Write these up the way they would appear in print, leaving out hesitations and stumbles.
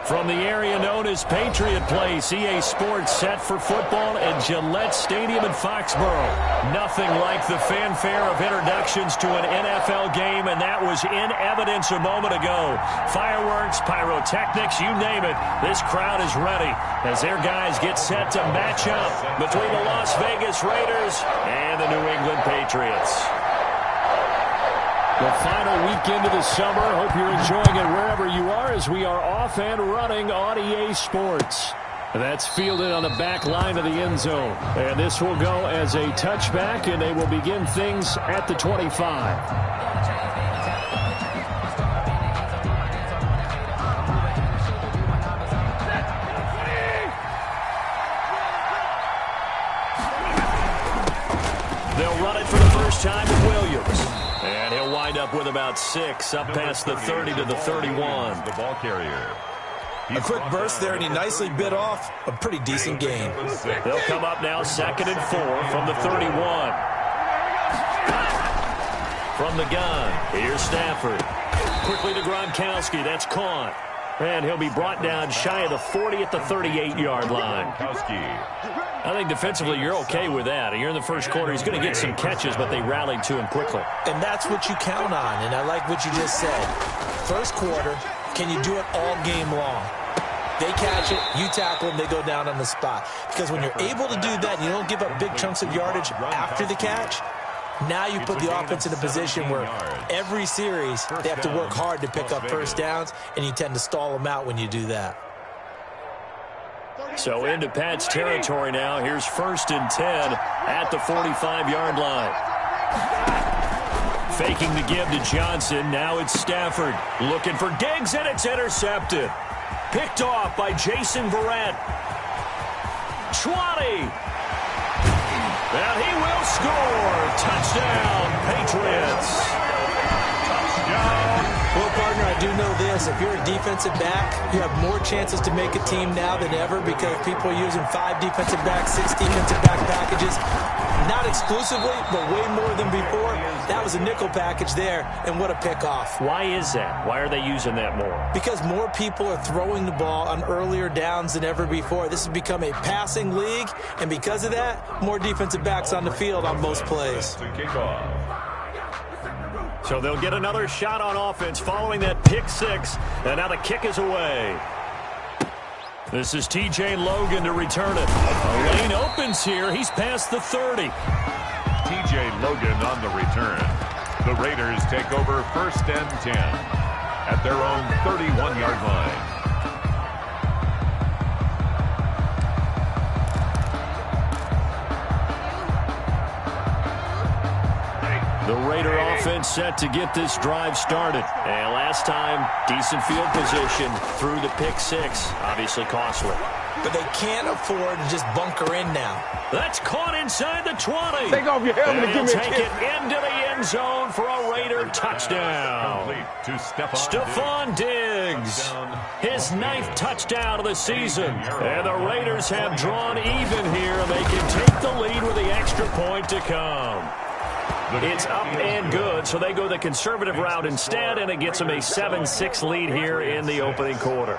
From the area known as Patriot Place, EA Sports set for football at Gillette Stadium in Foxborough. Nothing like the fanfare of introductions to an NFL game, and that was in evidence a moment ago. Fireworks, pyrotechnics, you name it. This crowd is ready as their guys get set to match up between the Las Vegas Raiders and the New England Patriots. The final weekend of the summer. Hope you're enjoying it wherever you are as we are off and running on EA Sports. That's fielded on the back line of the end zone. And this will go as a touchback, and they will begin things at the 25. They'll run it for the first time with Williams. And he'll wind up with about 6, up past the 30 to the 31. The ball carrier. A quick burst there, and he nicely bit off a pretty decent gain. They'll come up now 2nd and 4 from the 31. From the gun, here's Stafford. Quickly to Gronkowski. That's caught. And he'll be brought down shy of the 40 at the 38-yard line. I think defensively you're okay with that. You're in the first quarter. He's going to get some catches, but they rallied to him quickly. And that's what you count on, and I like what you just said. First quarter, can you do it all game long? They catch it, you tackle them, they go down on the spot. Because when you're able to do that and you don't give up big chunks of yardage after the catch, now you put the offense in a position where every series they have to work hard to pick up first downs, and you tend to stall them out when you do that. So into Pat's territory now. Here's 1st and 10 at the 45-yard line. Faking the give to Johnson. Now it's Stafford looking for Diggs, and it's intercepted. Picked off by Jason Verrett. 20. And he will score. Touchdown, Patriots. Touchdown. Well, partner, I do know this. If you're a defensive back, you have more chances to make a team now than ever because people are using 5 defensive backs, 6 defensive back packages. Not exclusively, but way more than before. That was a nickel package there, and what a pickoff. Why is that? Why are they using that more? Because more people are throwing the ball on earlier downs than ever before. This has become a passing league, and because of that, more defensive backs on the field on most plays. So they'll get another shot on offense following that pick 6, and now the kick is away. This is T.J. Logan to return it. A lane opens here. He's past the 30. T.J. Logan on the return. The Raiders take over 1st and 10 at their own 31-yard line. The Raider offense set to get this drive started. And last time, decent field position through the pick 6. Obviously costly. But they can't afford to just bunker in now. That's caught inside the 20. Take off your helmet and give me a take kiss. it into the end zone for a Raider touchdown. To Stephon Diggs. His 9th touchdown of the season. And the Raiders have drawn even here, and they can take the lead with the extra point to come. It's up and good, so they go the conservative route instead, and it gets them a 7-6 lead here in the opening quarter.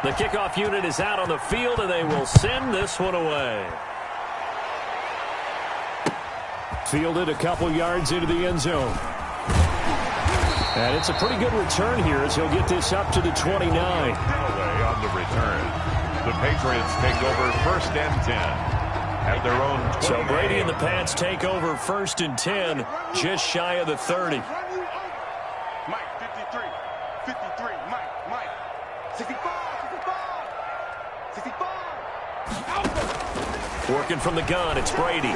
The kickoff unit is out on the field, and they will send this one away. Fielded a couple yards into the end zone. And it's a pretty good return here as he'll get this up to the 29. On the return, the Patriots take over 1st and 10. At their own 20. So Brady and the Pats take over 1st and 10, just shy of the 30. Mike, 53, 53, Mike, 65, 65, 65. Working from the gun, it's Brady.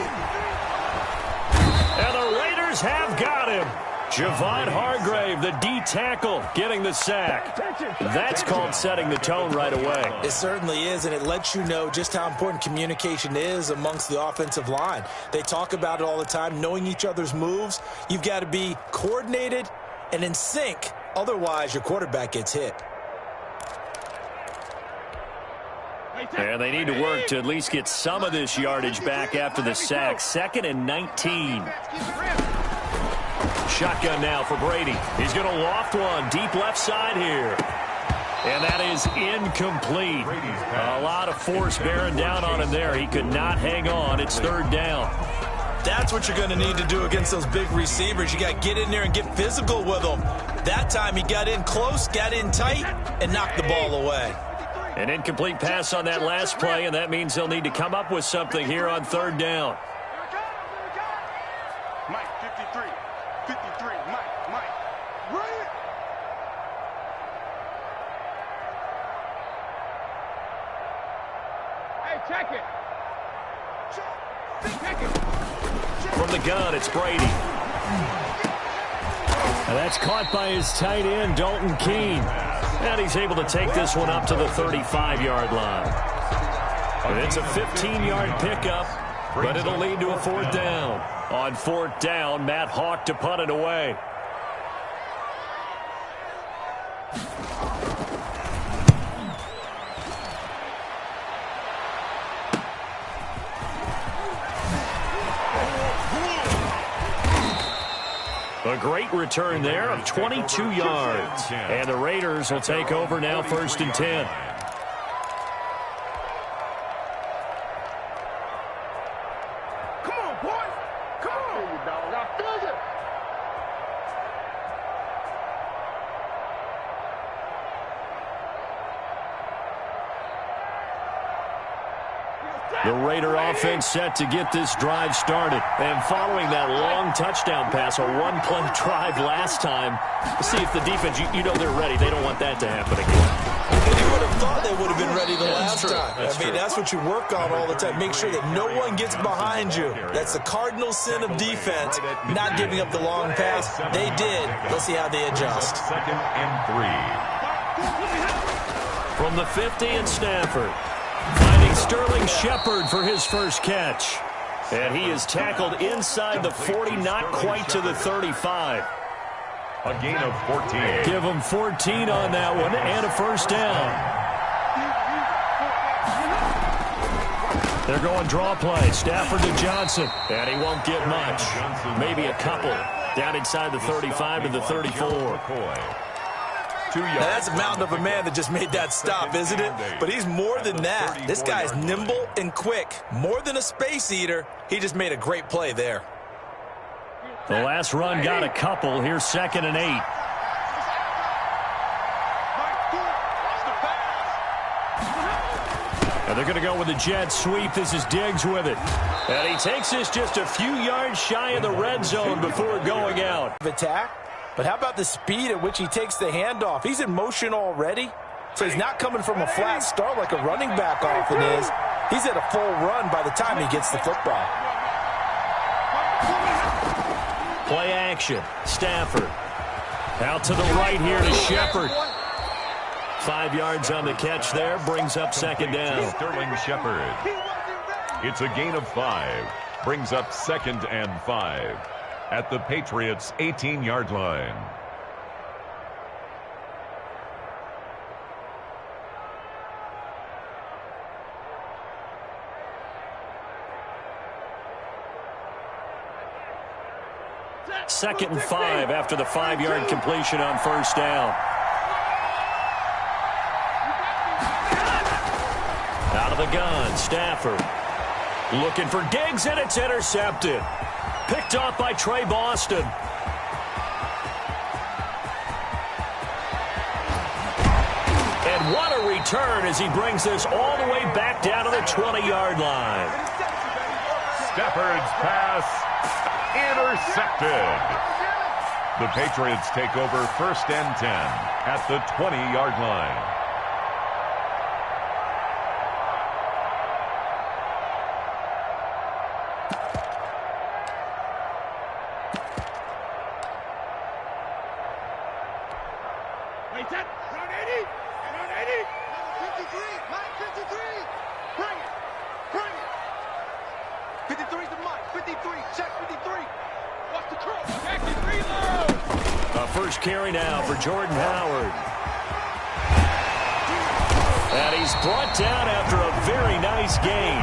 And the Raiders have got him. Javon Hargrave, the D tackle, getting the sack. That's called setting the tone right away. It certainly is, and it lets you know just how important communication is amongst the offensive line. They talk about it all the time, knowing each other's moves. You've got to be coordinated and in sync. Otherwise, your quarterback gets hit. And they need to work to at least get some of this yardage back after the sack. 2nd and 19. Shotgun now for Brady. He's going to loft one deep left side here. And that is incomplete. A lot of force bearing down on him there. He could not hang on. It's third down. That's what you're going to need to do against those big receivers. You got to get in there and get physical with them. That time he got in close, got in tight, and knocked the ball away. An incomplete pass on that last play, and that means they'll need to come up with something here on third down. Mike, 53. 53. Mike. Run it. Hey, check it. Check it. From the gun, it's Brady. And that's caught by his tight end, Dalton Keene. And he's able to take this one up to the 35-yard line. And it's a 15-yard pickup, but it'll lead to a fourth down. On fourth down, Matt Hawk to punt it away. A great return there of 22 yards. And the Raiders will take over now, 1st and 10. Come on, boys. Come on. I feel you, dog. I feel you. The Raider offense set to get this drive started. And following that long touchdown pass, a one-play drive last time, see if the defense, you know they're ready. They don't want that to happen again. And you would have thought they would have been ready the last time. That's what you work on all the time. Make sure that no one gets behind you. That's the cardinal sin of defense, not giving up the long pass. They did. Let's see how they adjust. 2nd and 3. From the 50 in Stafford. Finding Sterling Shepard for his first catch. And he is tackled inside the 40, not quite to the 35. A gain of 14. Give him 14 on that one and a first down. They're going draw play. Stafford to Johnson. And he won't get much. Maybe a couple. Down inside the 35 to the 34. Now, that's a mountain of a man that just made that stop, isn't it? But he's more than that. This guy's nimble and quick. More than a space eater. He just made a great play there. The last run got a couple. Here's 2nd and 8. And they're going to go with the jet sweep. This is Diggs with it. And he takes this just a few yards shy of the red zone before going out. Attack. But how about the speed at which he takes the handoff? He's in motion already. So he's not coming from a flat start like a running back often is. He's at a full run by the time he gets the football. Play action. Stafford. Out to the right here to Shepard. 5 yards on the catch there. Brings up 2nd down. Sterling Shepard. It's a gain of 5. Brings up 2nd and 5. At the Patriots' 18-yard line. Second and 5 after the 5-yard completion on first down. Out of the gun, Stafford. Looking for Diggs, and it's intercepted. Picked off by Trey Boston. And what a return as he brings this all the way back down to the 20-yard line. Stafford's pass intercepted. The Patriots take over 1st and 10 at the 20-yard line. Carry now for Jordan Howard. And he's brought down after a very nice gain.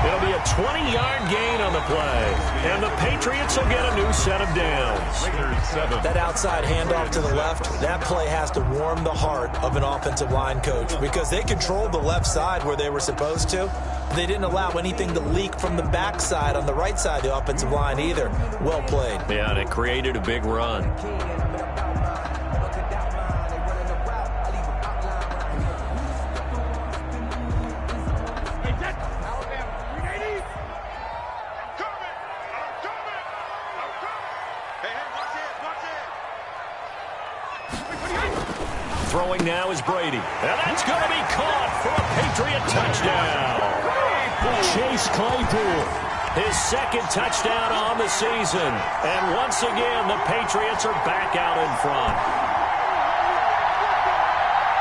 It'll be a 20-yard gain on the play. And the Patriots will get a new set of downs. That outside handoff to the left, that play has to warm the heart of an offensive line coach because they controlled the left side where they were supposed to. They didn't allow anything to leak from the backside on the right side of the offensive line either. Well played. Yeah, and it created a big run. Throwing now is Brady. And that's going to be caught for a Patriot touchdown. Chase Claypool, his second touchdown on the season. And once again, the Patriots are back out in front.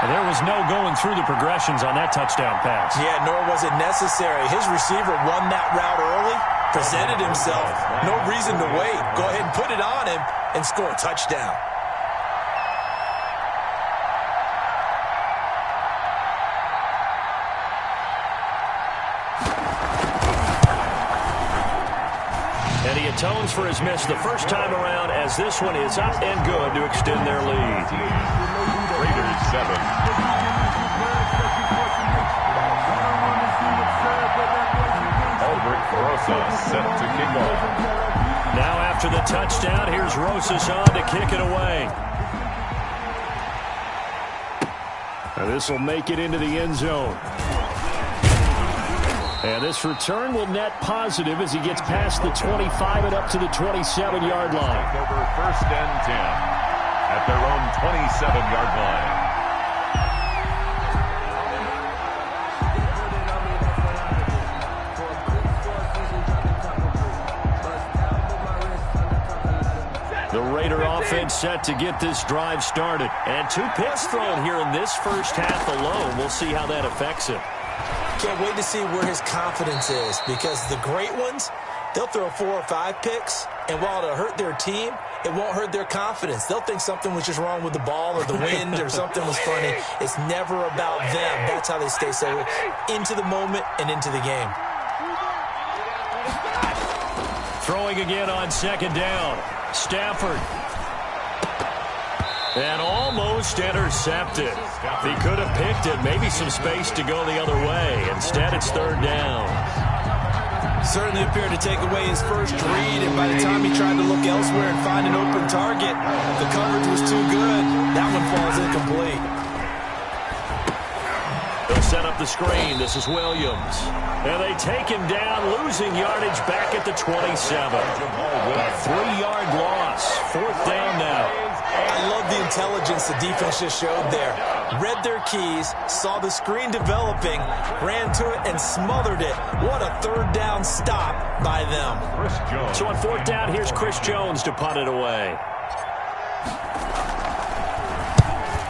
And there was no going through the progressions on that touchdown pass. Yeah, nor was it necessary. His receiver won that route early, presented himself. No reason to wait. Go ahead and put it on him and score a touchdown. And he atones for his miss the first time around as this one is up and good to extend their lead. Raiders 7. Albert Rosa set to kick off. Now after the touchdown, here's Rosas on to kick it away. And this will make it into the end zone. And this return will net positive as he gets past the 25 and up to the 27-yard line. Over first and 10 at their own 27-yard line. The Raider offense set to get this drive started. And 2 picks thrown here in this first half alone. We'll see how that affects him. Can't wait to see where his confidence is because the great ones, they'll throw 4 or 5 picks, and while it'll hurt their team, it won't hurt their confidence. They'll think something was just wrong with the ball or the wind or something was funny. It's never about them. That's how they stay so into the moment and into the game. Throwing again on second down. Stafford. And almost intercepted. He could have picked it. Maybe some space to go the other way. Instead, it's third down. Certainly appeared to take away his first read, and by the time he tried to look elsewhere and find an open target, the coverage was too good. That one falls incomplete. They'll set up the screen. This is Williams. And they take him down, losing yardage back at the 27. A 3-yard loss. Fourth down now. I love the intelligence the defense just showed there. Read their keys, saw the screen developing, ran to it, and smothered it. What a third down stop by them. So on fourth down, here's Chris Jones to punt it away.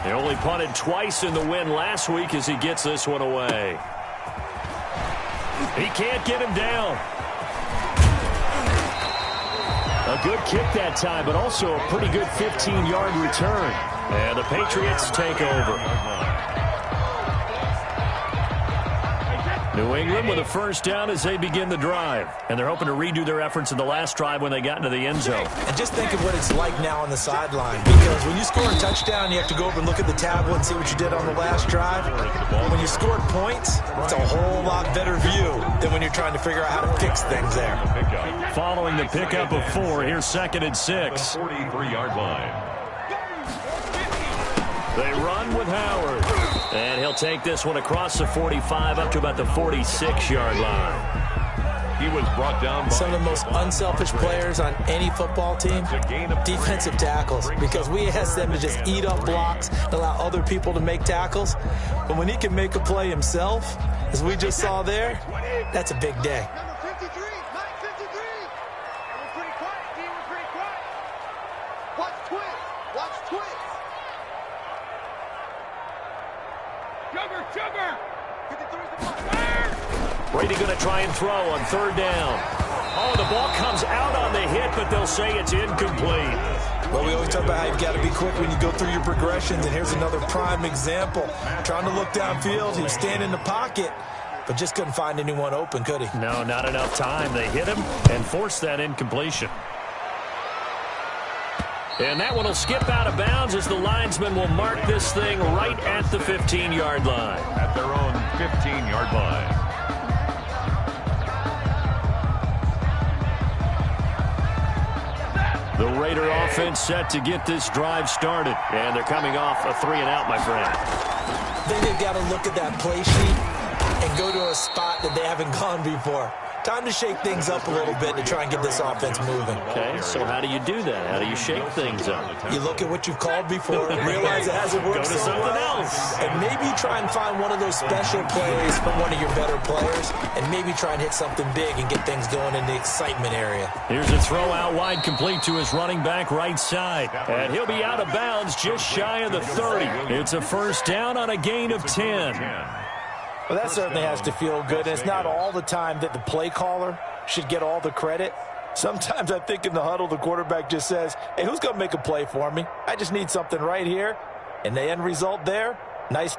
They only punted twice in the win last week as he gets this one away. He can't get him down. A good kick that time, but also a pretty good 15-yard return. And the Patriots take over. New England with a first down as they begin the drive. And they're hoping to redo their efforts in the last drive when they got into the end zone. And just think of what it's like now on the sideline. Because when you score a touchdown, you have to go over and look at the tablet and see what you did on the last drive. When you scored points, it's a whole lot better view than when you're trying to figure out how to fix things there. Following the pickup of 4, here's 2nd and 6. 43-yard line. They run with Howard. And he'll take this one across the 45 up to about the 46-yard line. He was brought down by some of the most unselfish players on any football team, defensive tackles, because we ask them to just eat up blocks and allow other people to make tackles. But when he can make a play himself, as we just saw there, that's a big day. Brady going to try and throw on third down. Oh, the ball comes out on the hit, but they'll say it's incomplete. Well, we always talk about how you've got to be quick when you go through your progressions, and here's another prime example. Trying to look downfield, he was standing in the pocket, but just couldn't find anyone open, could he? No, not enough time. They hit him and forced that incompletion. And that one will skip out of bounds as the linesman will mark this thing right at the 15-yard line. At their own 15-yard line. The Raider offense set to get this drive started. And they're coming off a 3-and-out, my friend. I think they've got to look at that play sheet and go to a spot that they haven't gone before. Time to shake things up a little bit to try and get this offense moving. Okay, so how do you do that? How do you shake things up? You look at what you've called before, realize it hasn't worked Go to so something well, else. and maybe try and find one of those special plays from one of your better players, and maybe try and hit something big and get things going in the excitement area. Here's a throw out wide complete to his running back right side. And he'll be out of bounds just shy of the 30. It's a first down on a gain of 10. Well, that certainly has to feel good, and it's not all the time that the play caller should get all the credit. Sometimes I think in the huddle, the quarterback just says, hey, who's going to make a play for me? I just need something right here. And the end result there, nice.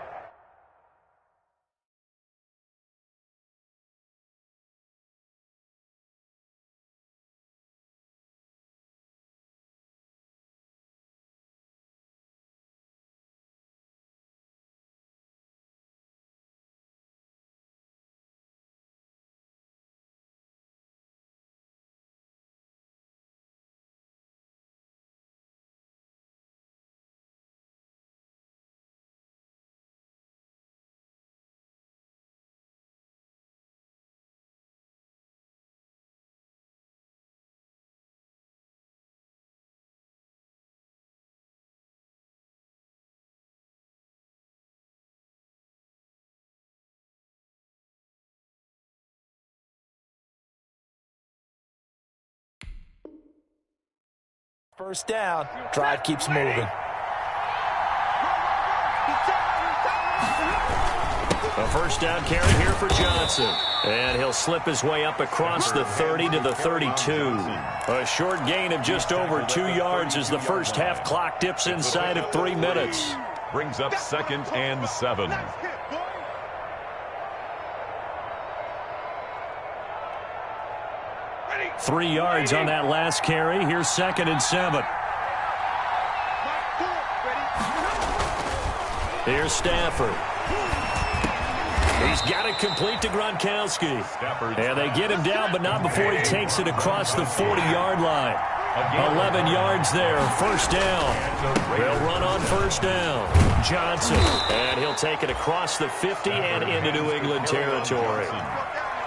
First down, drive keeps moving. A first down carry here for Johnson. And he'll slip his way up across the 30 to the 32. A short gain of just over 2 yards as the first half clock dips inside of 3 minutes. Brings up 2nd and 7. Ready. 3 yards on that last carry. Here's 2nd and 7. Here's Stafford. He's got it complete to Gronkowski. And they get him down, but not before he takes it across the 40-yard line. 11 yards there, first down. They'll run on first down. Johnson, and he'll take it across the 50 and into New England territory.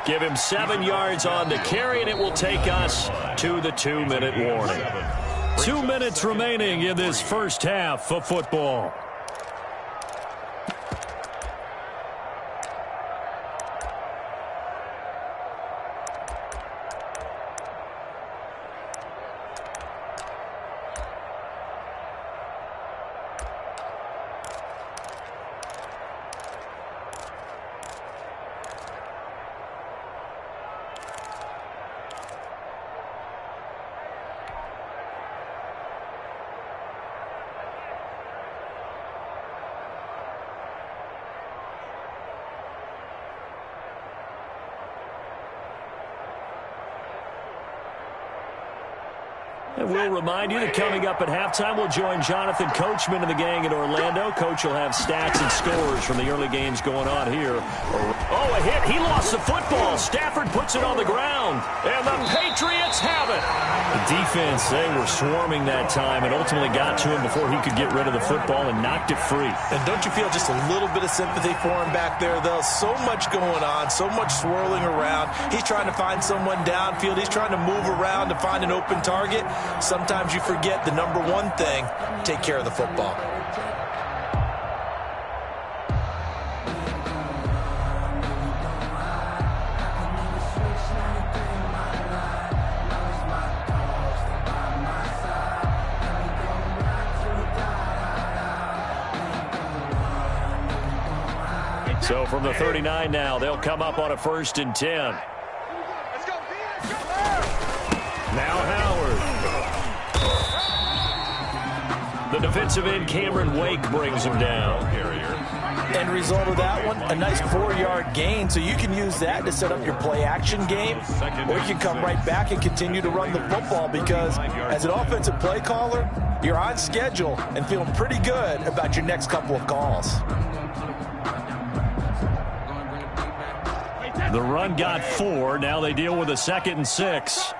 Give him 7 yards on the carry, and it will take us to the 2-minute warning. 2 minutes remaining in this first half of football. And we'll remind you that coming up at halftime, we'll join Jonathan Coachman and the gang in Orlando. Coach will have stats and scores from the early games going on here. Oh, a hit. He lost the football. Stafford puts it on the ground. And the Patriots have it. The defense, they were swarming that time and ultimately got to him before he could get rid of the football and knocked it free. And don't you feel just a little bit of sympathy for him back there, though? So much going on, so much swirling around. He's trying to find someone downfield. He's trying to move around to find an open target. Sometimes you forget the number one thing, take care of the football. So from the 39 now, they'll come up on a 1st and 10. Let's go, Now Howard. The defensive end, Cameron Wake, brings him down. And end result of that one, a nice 4-yard gain, so you can use that to set up your play-action game, or you can come right back and continue to run the football because as an offensive play caller, you're on schedule and feeling pretty good about your next couple of calls. The run got 4. Now they deal with a 2nd and 6.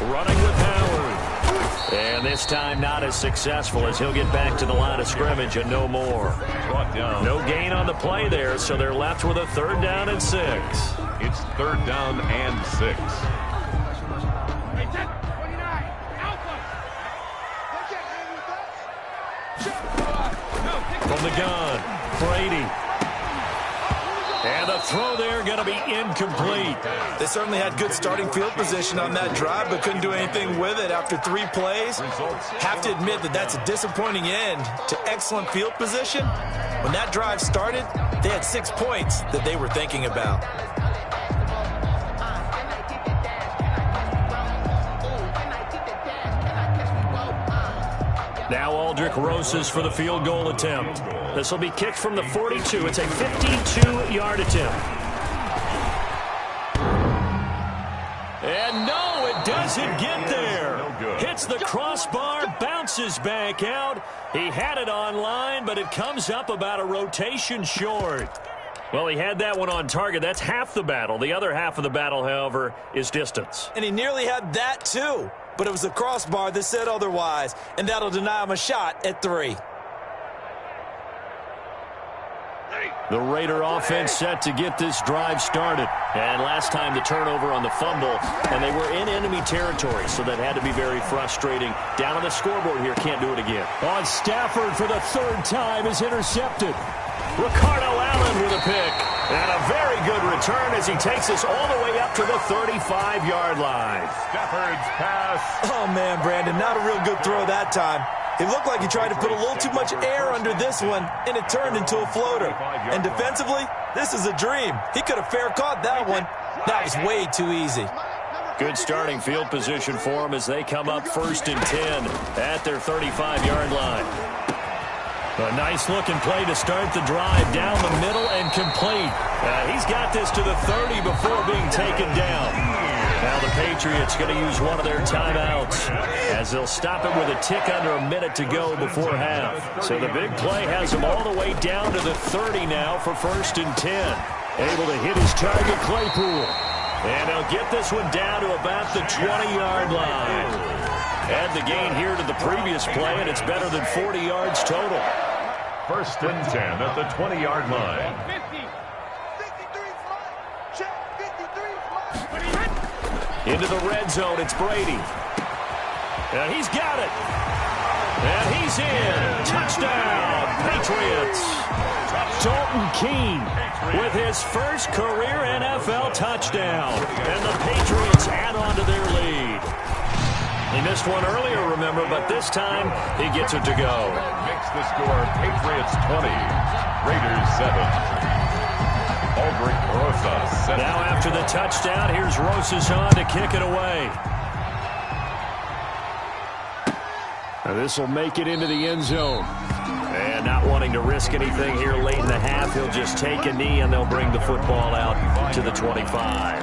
Running with Howard. And this time not as successful as he'll get back to the line of scrimmage and no more. No gain on the play there, so they're left with a 3rd down and 6. It's 3rd down and 6. From the gun, Brady. And the throw there going to be incomplete. They certainly had good starting field position on that drive, but couldn't do anything with it after 3 plays. Have to admit that that's a disappointing end to excellent field position. When that drive started, they had 6 points that they were thinking about. Now Aldrich Rosas for the field goal attempt. This will be kicked from the 42. It's a 52-yard attempt. And no, it doesn't get there. Hits the crossbar, bounces back out. He had it on line, but it comes up about a rotation short. Well, he had that one on target. That's half the battle. The other half of the battle, however, is distance. And he nearly had that, too. But it was the crossbar that said otherwise, and that'll deny him a shot at 3. The Raider offense set to get this drive started. And last time the turnover on the fumble, and they were in enemy territory, so that had to be very frustrating. Down on the scoreboard here, can't do it again. On Stafford for the 3rd time is intercepted. Ricardo Allen with a pick. And a very good return as he takes us all the way up to the 35-yard line. Stafford's pass. Oh, man, Brandon, not a real good throw that time. It looked like he tried to put a little too much air under this one, and it turned into a floater. And defensively, this is a dream. He could have fair caught that one. That was way too easy. Good starting field position for him as they come up 1st and 10 at their 35-yard line. A nice-looking play to start the drive down the middle and complete. He's got this to the 30 before being taken down. Now the Patriots going to use one of their timeouts as they'll stop it with a tick under a minute to go before half. So the big play has him all the way down to the 30 now for 1st and 10. Able to hit his target, Claypool. And he'll get this one down to about the 20-yard line. Add the gain here to the previous play, and it's better than 40 yards total. 1st and 10 at the 20-yard line. 53, Into the red zone, it's Brady. And he's got it. And he's in. Touchdown, Patriots. Dalton Keene with his first career NFL touchdown. And the Patriots add on to their lead. He missed one earlier, remember, but this time he gets it to go. Makes the score Patriots 20, Raiders 7. Aldrich Rosas. Now after the touchdown, here's Rosas on to kick it away. Now this will make it into the end zone. And not wanting to risk anything here late in the half, he'll just take a knee and they'll bring the football out to the 25.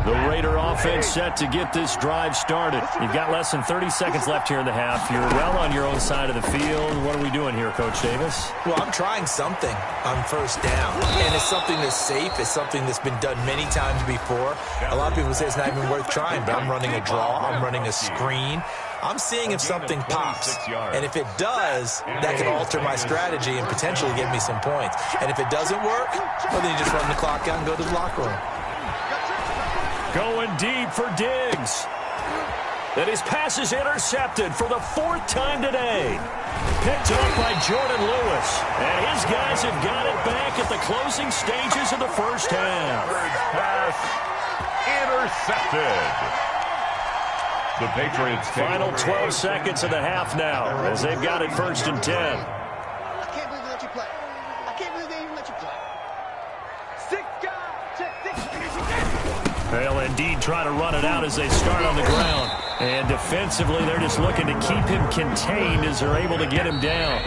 The Raider offense set to get this drive started. You've got less than 30 seconds left here in the half. You're well on your own side of the field. What are we doing here, Coach Davis? Well, I'm trying something on 1st down. And it's something that's safe. It's something that's been done many times before. A lot of people say it's not even worth trying, but I'm running a draw. I'm running a screen. I'm seeing if something pops. And if it does, that can alter my strategy and potentially get me some points. And if it doesn't work, well, then you just run the clock out and go to the locker room. Going deep for Diggs. And his pass is intercepted for the 4th time today. Picked up by Jordan Lewis. And his guys have got it back at the closing stages of the 1st half. Pass intercepted. The Patriots Final 12 seconds of the half now as they've got it 1st and 10. I can't believe they let you play. I can't believe they even let you play. 6 guys. Check 6. They'll indeed try to run it out as they start on the ground. And defensively, they're just looking to keep him contained as they're able to get him down.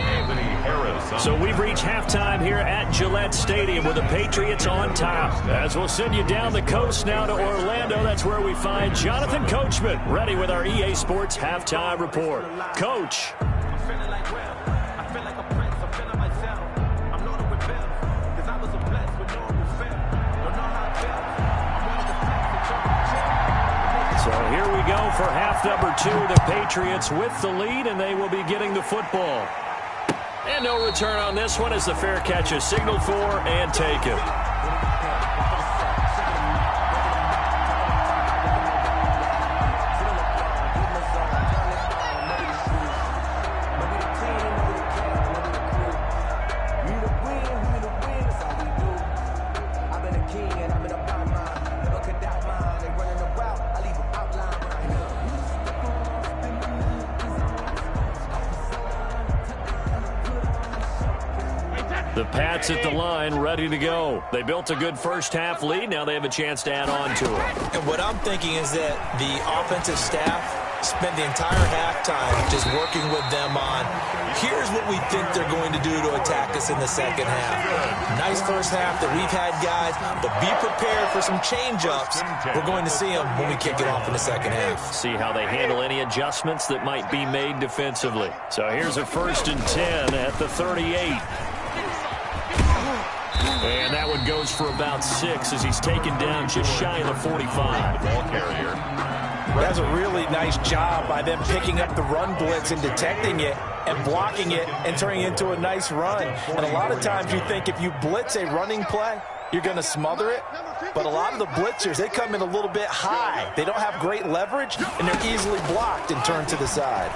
So we've reached halftime here at Gillette Stadium with the Patriots on top. As we'll send you down the coast now to Orlando, that's where we find Jonathan Coachman, ready with our EA Sports halftime report. Coach. I'm feeling like well. I feel like a prince. I'm feeling myself. I'm loaded with bills. Because I was a blessed with no one who fell. Don't know how it feels. I'm one of the So here we go for half number 2. The Patriots with the lead, and they will be getting the football. And no return on this one as the fair catch is signaled for and taken. The Pats at the line, ready to go. They built a good first-half lead. Now they have a chance to add on to it. And what I'm thinking is that the offensive staff spent the entire halftime just working with them on, here's what we think they're going to do to attack us in the second half. Nice first half that we've had, guys, but be prepared for some change-ups. We're going to see them when we kick it off in the second half. See how they handle any adjustments that might be made defensively. So here's a 1st and 10 at the 38. And that one goes for about 6 as he's taken down just shy of the 45. Ball carrier. That's a really nice job by them picking up the run blitz and detecting it and blocking it and turning it into a nice run. And a lot of times you think if you blitz a running play, you're going to smother it. But a lot of the blitzers, they come in a little bit high. They don't have great leverage, and they're easily blocked and turned to the side.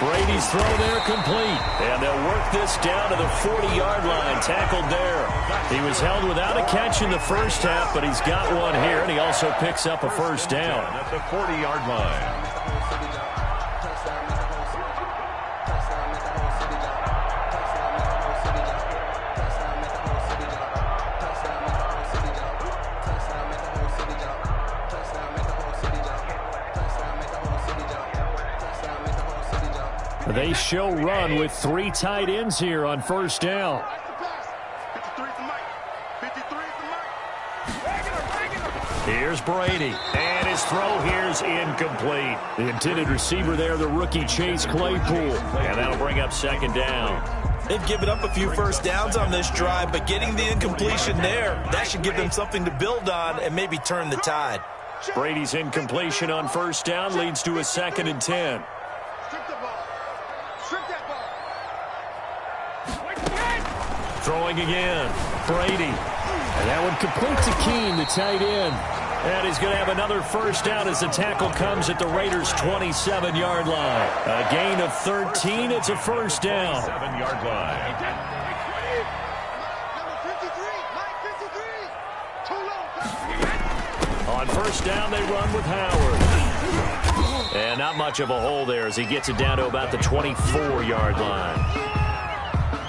Brady's throw there complete. And they'll work this down to the 40-yard line. Tackled there. He was held without a catch in the first half, but he's got one here, and he also picks up a first down. At the 40-yard line. They show run with 3 tight ends here on first down. Here's Brady, and his throw here's incomplete. The intended receiver there, the rookie Chase Claypool, and that'll bring up second down. They've given up a few first downs on this drive, but getting the incompletion there, that should give them something to build on and maybe turn the tide. Brady's incompletion on first down leads to a 2nd and 10. Throwing again, Brady. And that one complete to Keene, the tight end. And he's going to have another first down as the tackle comes at the Raiders' 27-yard line. A gain of 13, it's a first down. 7-yard line. On first down, they run with Howard. And not much of a hole there as he gets it down to about the 24-yard line.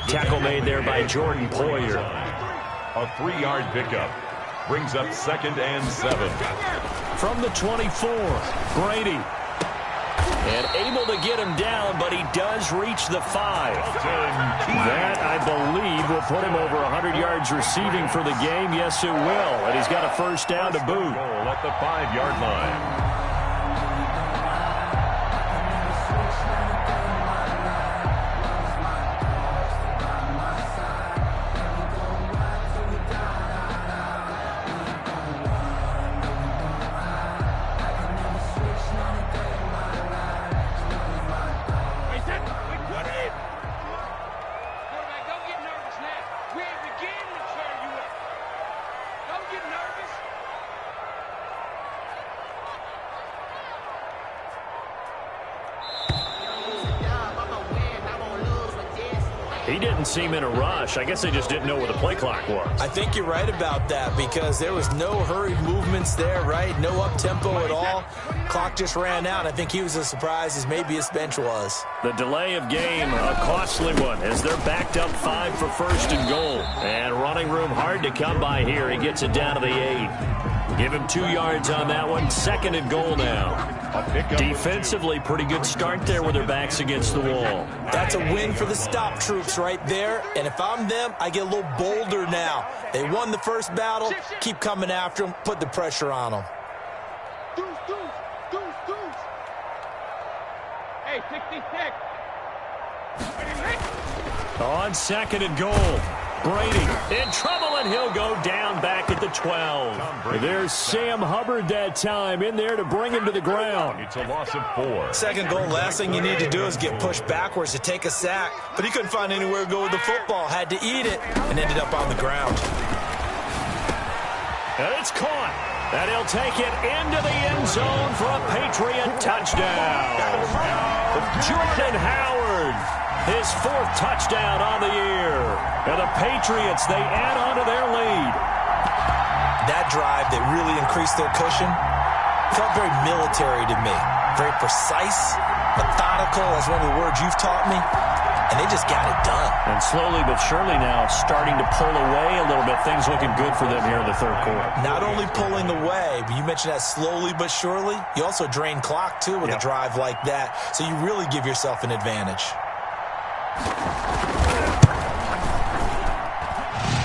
Tackle made there by Jordan Poyer. A 3-yard pickup brings up 2nd and 7. From the 24, Brady. And able to get him down, but he does reach the 5. That, I believe, will put him over 100 yards receiving for the game. Yes, it will. And he's got a first down to boot. Goal at the 5-yard line. He didn't seem in a rush. I guess they just didn't know where the play clock was. I think you're right about that because there was no hurried movements there, right? No up-tempo at all. Clock just ran out. I think he was as surprised as maybe his bench was. The delay of game, a costly one, as they're backed up 5 for first and goal. And running room hard to come by here. He gets it down to the 8. Give him 2 yards on that one. 2nd and goal now. Defensively, pretty good start there with their backs against the wall. That's a win for the stop troops right there. And if I'm them, I get a little bolder now. They won the first battle. Keep coming after them. Put the pressure on them. Hey, 66. On 2nd and goal. Brady in trouble, and he'll go down back at the 12. There's Sam Hubbard that time in there to bring him to the ground. It's a loss of 4. Second goal, last thing you need to do is get pushed backwards to take a sack. But he couldn't find anywhere to go with the football. Had to eat it and ended up on the ground. And it's caught. And he'll take it into the end zone for a Patriot touchdown. Jordan Howard, his 4th touchdown on the year. And the Patriots, they add on to their lead. That drive that really increased their cushion felt very military to me. Very precise, methodical, that's one of the words you've taught me. And they just got it done. And slowly but surely now starting to pull away a little bit. Things looking good for them here in the 3rd quarter. Not only pulling away, but you mentioned that slowly but surely. You also drain clock, too, with a drive like that. So you really give yourself an advantage.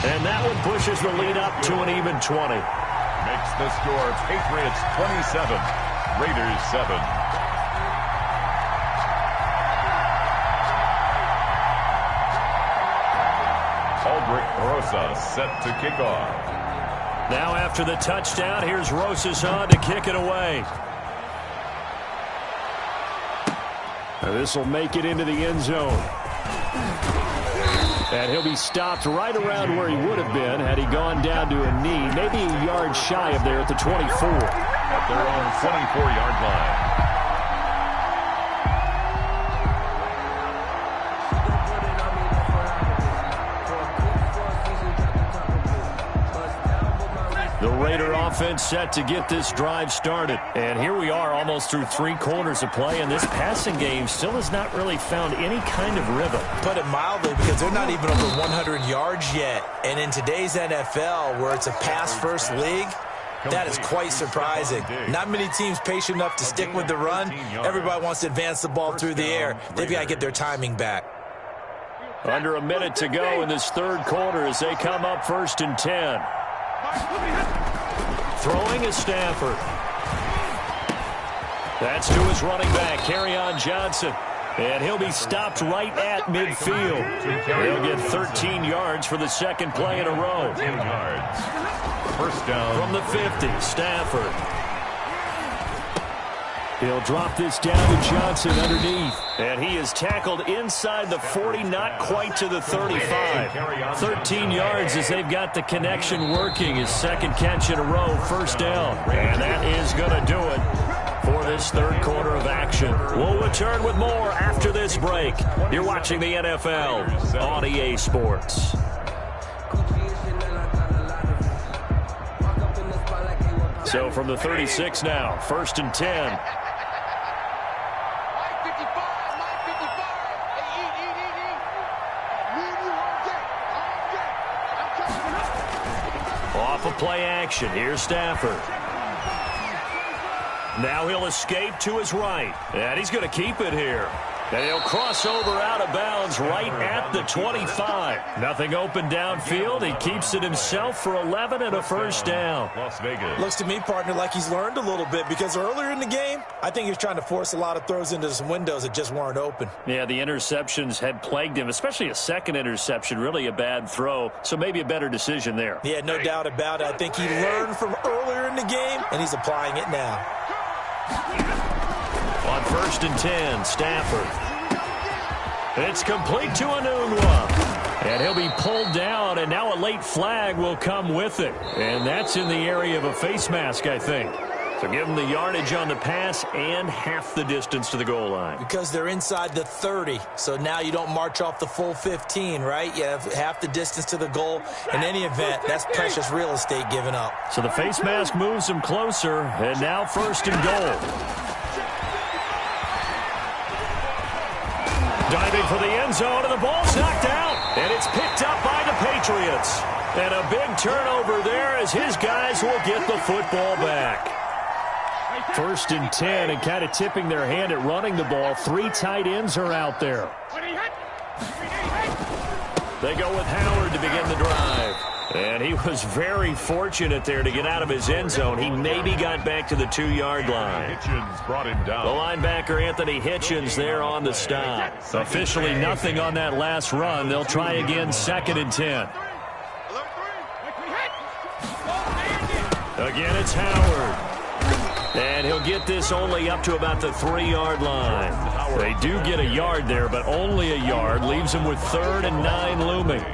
And that one pushes the lead up to an even 20. Makes the score Patriots 27, Raiders 7. Rosa set to kick off. Now after the touchdown, here's Rosas on to kick it away. This will make it into the end zone. And he'll be stopped right around where he would have been had he gone down to a knee, maybe a yard shy of there at the 24. At their own 24-yard line. The Raider offense set to get this drive started. And here we are almost through 3 quarters of play, and this passing game still has not really found any kind of rhythm. Put it mildly, because they're not even over 100 yards yet. And in today's NFL, where it's a pass-first league, that is quite surprising. Not many teams patient enough to stick with the run. Everybody wants to advance the ball through the air. They've got to get their timing back. Under a minute to go in this 3rd quarter as they come up 1st and 10. Throwing is Stafford. That's to his running back, Kerryon Johnson. And he'll be stopped right at midfield. He'll get 13 yards for the 2nd play in a row. 10 yards. First down. From the 50, Stafford. He'll drop this down to Johnson underneath. And he is tackled inside the 40, not quite to the 35. 13 yards as they've got the connection working. His 2nd catch in a row, 1st down. And that is going to do it for this 3rd quarter of action. We'll return with more after this break. You're watching the NFL on EA Sports. So from the 36 now, 1st and 10. Off of play action, here's Stafford. Now he'll escape to his right, and he's going to keep it here. And he'll cross over out of bounds right at the 25. Nothing open downfield. He keeps it himself for 11 and a 1st down. Las Vegas. Looks to me, partner, like he's learned a little bit because earlier in the game, I think he was trying to force a lot of throws into some windows that just weren't open. Yeah, the interceptions had plagued him, especially a 2nd interception, really a bad throw. So maybe a better decision there. Yeah, no doubt about it. I think he learned from earlier in the game, and he's applying it now. On 1st and 10, Stafford. It's complete to Enunwa. And he'll be pulled down, and now a late flag will come with it. And that's in the area of a face mask, I think. So give them the yardage on the pass and half the distance to the goal line. Because they're inside the 30, so now you don't march off the full 15, right? You have half the distance to the goal. In any event, that's precious real estate given up. So the face mask moves them closer, and now first and goal. Diving for the end zone, and the ball's knocked out, and it's picked up by the Patriots. And a big turnover there as his guys will get the football back. First and 10, and kind of tipping their hand at running the ball. 3 tight ends are out there. They go with Howard to begin the drive. And he was very fortunate there to get out of his end zone. He maybe got back to the 2-yard line. Hitchens brought him down. The linebacker, Anthony Hitchens, there on the stop. Officially nothing on that last run. They'll try again, 2nd and 10. Again, it's Howard. And he'll get this only up to about the 3-yard line. They do get a yard there, but only a yard. Leaves them with 3rd and 9 looming.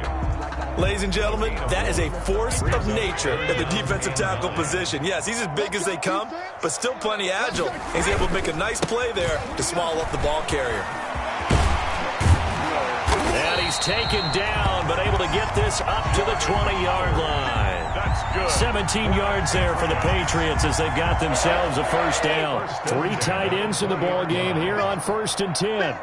Ladies and gentlemen, that is a force of nature at the defensive tackle position. Yes, he's as big as they come, but still plenty agile. He's able to make a nice play there to swallow up the ball carrier. And he's taken down, but able to get this up to the 20-yard line. That's good. 17 yards there for the Patriots as they've got themselves a first down. 3 tight ends in the ball game here on 1st and 10.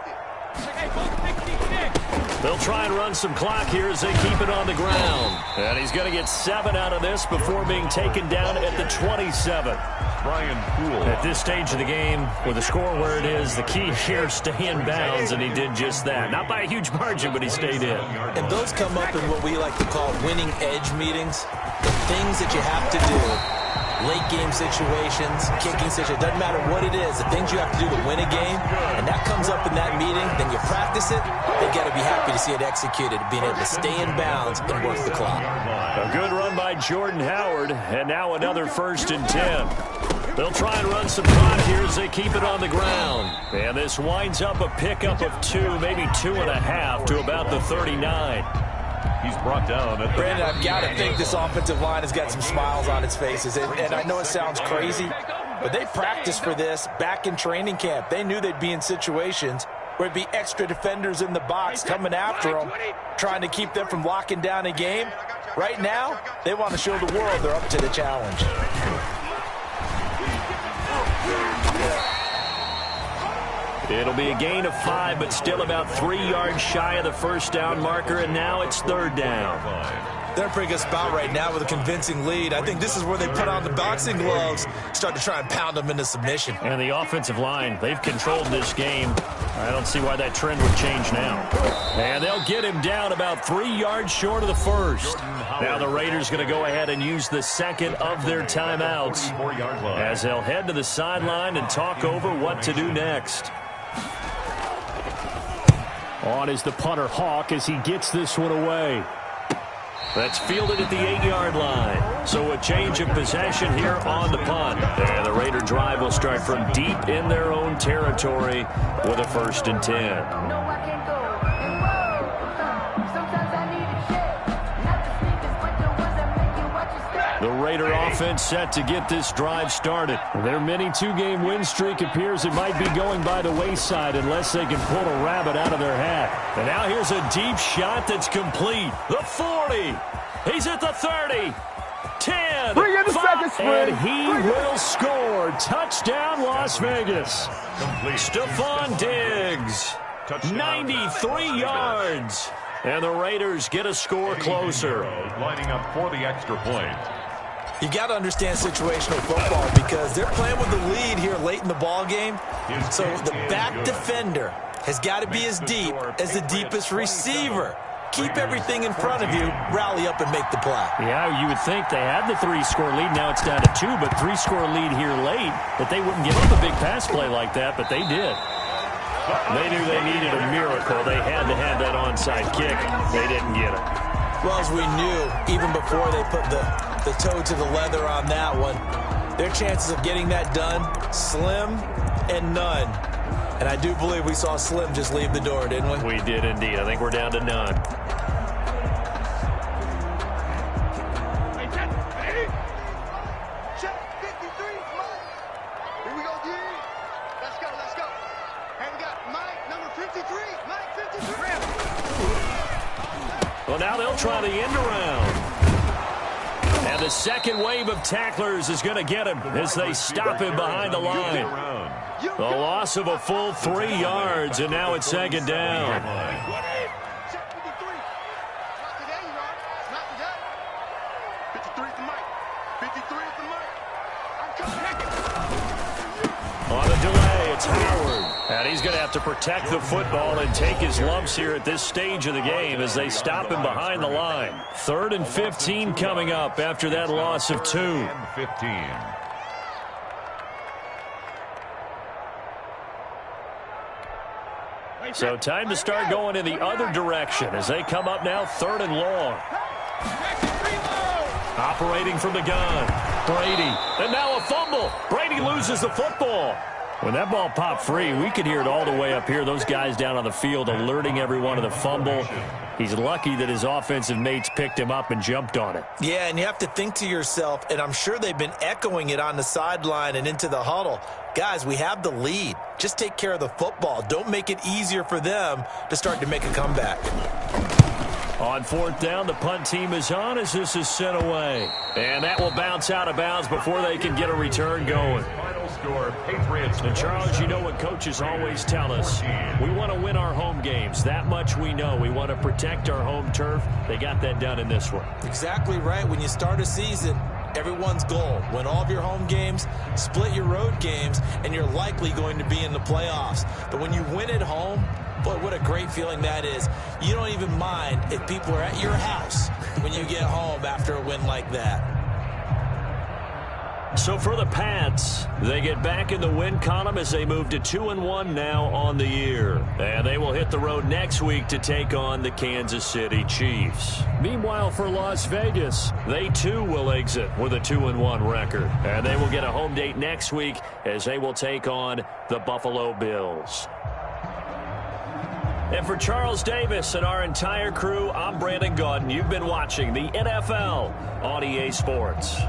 They'll try and run some clock here as they keep it on the ground. And he's going to get 7 out of this before being taken down at the 27. Brian Poole. At this stage of the game, with the score where it is, the key here, stay in bounds, and he did just that. Not by a huge margin, but he stayed in. And those come up in what we like to call winning edge meetings. The things that you have to do, late game situations, kicking situations, doesn't matter what it is, the things you have to do to win a game, and that comes up in that meeting, then you practice it, they got to be happy to see it executed, being able to stay in bounds and work the clock. A good run by Jordan Howard, and now another 1st and 10. They'll try and run some clock here as they keep it on the ground. And this winds up a pickup of 2, maybe 2.5 to about the 39. He's brought down. Brandon, I've got to think this offensive line has got some smiles on its faces. And I know it sounds crazy, but they practiced for this back in training camp. They knew they'd be in situations where it'd be extra defenders in the box coming after them, trying to keep them from locking down a game. Right now, they want to show the world they're up to the challenge. It'll be a gain of 5, but still about 3 yards shy of the first down marker, and now it's 3rd down. They're in a pretty good spot right now with a convincing lead. I think this is where they put on the boxing gloves, start to try and pound them into submission. And the offensive line, they've controlled this game. I don't see why that trend would change now. And they'll get him down about 3 yards short of the first. Now the Raiders going to go ahead and use the 2nd of their timeouts as they'll head to the sideline and talk over what to do next. On is the punter, Hawk, as he gets this one away. That's fielded at the 8-yard line. So a change of possession here on the punt. And the Raider drive will start from deep in their own territory with a 1st and 10. The Raider offense set to get this drive started. Their mini 2-game win streak appears it might be going by the wayside unless they can pull a rabbit out of their hat. And now here's a deep shot that's complete. The 40. He's at the 30. 10. 5, and he will score. Touchdown, Las Vegas. Stephon Diggs. 93 yards. And the Raiders get a score closer. Lining up for the extra point. You got to understand situational football because they're playing with the lead here late in the ball game. So the back defender has got to be as deep as the deepest receiver. Keep everything in front of you, rally up and make the play. Yeah, you would think they had the 3-score lead. Now it's down to 2, but 3-score lead here late. That they wouldn't give up a big pass play like that, but they did. They knew they needed a miracle. They had to have that onside kick. They didn't get it. Well, as we knew, even before they put the toe to the leather on that one, their chances of getting that done, slim and none. And I do believe we saw Slim just leave the door, didn't we? We did indeed. I think we're down to none. Well, now they'll try the end around. And the second wave of tacklers is going to get him as they stop him behind the line. A loss of a full 3 yards, and now it's second down. On the delay, it's Howard. And he's going to have to protect the football and take his lumps here at this stage of the game as they stop him behind the line. 3rd and 15 coming up after that loss of 2. 15. So time to start going in the other direction as they come up now 3rd and long. Operating from the gun, Brady. And now a fumble. Brady loses the football. When that ball popped free, we could hear it all the way up here. Those guys down on the field alerting everyone of the fumble. He's lucky that his offensive mates picked him up and jumped on it. Yeah, and you have to think to yourself, and I'm sure they've been echoing it on the sideline and into the huddle. Guys, we have the lead. Just take care of the football. Don't make it easier for them to start to make a comeback. On 4th down, the punt team is on as this is sent away. And that will bounce out of bounds before they can get a return going. Final score, Patriots. And Charles, you know what coaches always tell us. We want to win our home games. That much we know. We want to protect our home turf. They got that done in this one. Exactly right. When you start a season, everyone's goal: win all of your home games, split your road games, and you're likely going to be in the playoffs. But when you win at home, boy, what a great feeling that is. You don't even mind if people are at your house when you get home after a win like that. So for the Pats, they get back in the win column as they move to 2-1 now on the year. And they will hit the road next week to take on the Kansas City Chiefs. Meanwhile, for Las Vegas, they too will exit with a 2-1 record. And they will get a home date next week as they will take on the Buffalo Bills. And for Charles Davis and our entire crew, I'm Brandon Gaudin. You've been watching the NFL on EA Sports.